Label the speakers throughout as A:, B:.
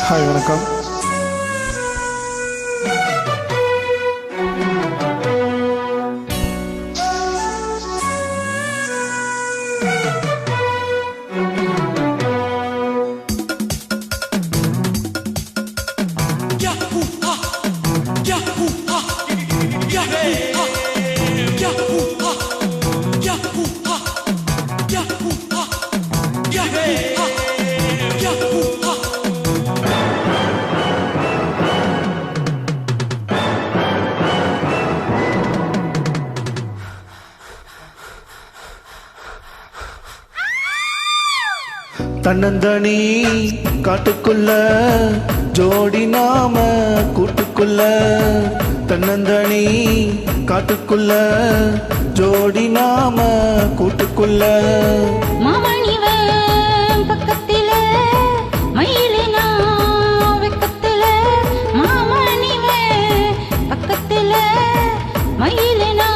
A: Hi வணக்கம். தன்னந்தனி காட்டுக்குள்ள ஜோடி நாம கூட்டுக்குள்ள, தன்னந்தனி காட்டுக்குள்ள ஜோடி நாம கூட்டுக்குள்ள.
B: மாமணிவன் பக்கத்தில மயிலினா வெக்கத்தில, மாமணிவன் பக்கத்தில மயிலினா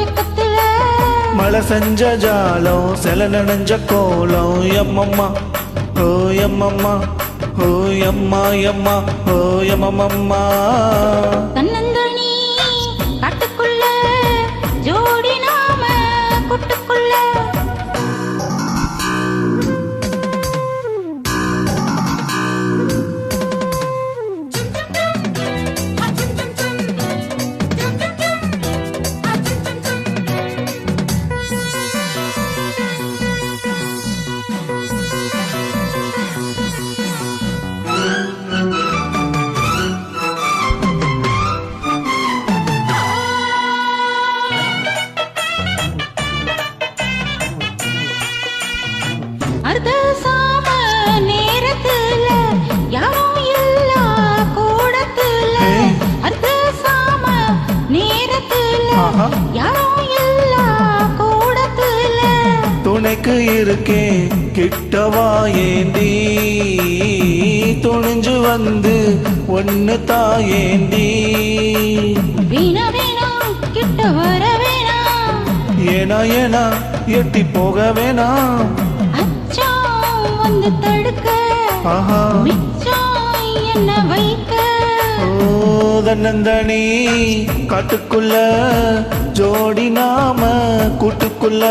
B: வெக்கத்தில.
A: மழை செஞ்ச ஜாலம் செல நனைஞ்ச கோலம் எம்மம்மா ஓ எம்மம்மா ஓ எம்மா எம்மா ஓ எம்மம்மா.
B: தன்னந்தனி காட்டுக்குள்ள ஜோடி நாம கூட்டுக்குள்ள. அர்த்த சாம நேரத்துல யாரும் இல்ல கூடத்துல, அர்த்த சாம நேரத்துல யாரும் இல்ல கூடத்துல.
A: துணைக்கு இருக்கேன் கிட்டவா ஏந்தி, துணிஞ்சு வந்து ஒன்னு தாயேந்தி.
B: வீணா வீணா கிட்ட வர வேணா,
A: ஏனா ஏனா எட்டி போக வேணாம்.
B: அச்சம் வந்து தடுக்க மிச்சம் என்ன வைக்க.
A: ஓ தன்னந்தனி காட்டுக்குள்ள ஜோடி நாம கூட்டுக்குள்ள.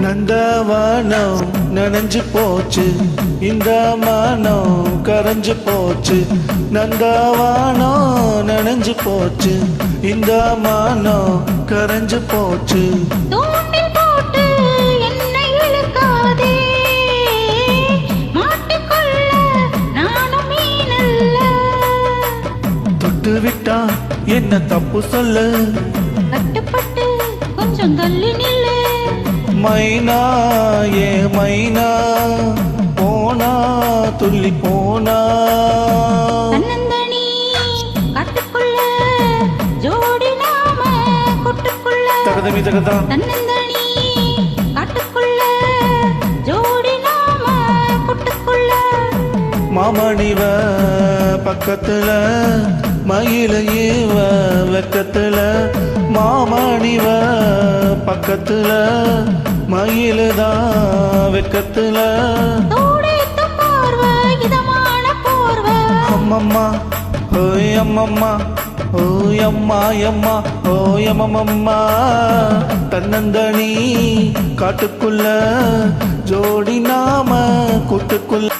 A: நந்தவனம் நனைஞ்சு போச்சு, இந்த மனம் கரைஞ்சு போச்சு. நந்தவனம் நனைஞ்சு போச்சு, இந்த மனம் கரைஞ்சு போச்சு.
B: தூண்டில் போட்டு என்னை இழுக்காதே, மாட்டிக்கொள்ள நானும் மீனல்ல.
A: தொட்டு விட்டா என்ன தப்பு சொல்லு,
B: கட்டுப்பட்டு கொஞ்சம் தள்ளி நில்லு.
A: மைனா ஏ மைனா போனா துள்ளி போனா.
B: தன்னந்தனி காட்டுக்குள்ள ஜோடி நாம கூட்டுக்குள்ள,
A: தகதமி தகதா.
B: தன்னந்தனி காட்டுக்குள்ள ஜோடி நாம கூட்டுக்குள்ள.
A: மாமணிவ பக்கத்துல மயில இவ வெக்கத்துல, மாமணிவ பக்கத்துல மயிலுதான் வெக்கத்துல.
B: தோடேத்த பார்வை இதமான போர்வை,
A: அம்மம்மா ஓய் அம்மம்மா ஓய் அம்மா எம்மா ஓய் அம்மம்மா. தன்னந்தனி காட்டுக்குள்ள ஜோடி நாம கூட்டுக்குள்ள.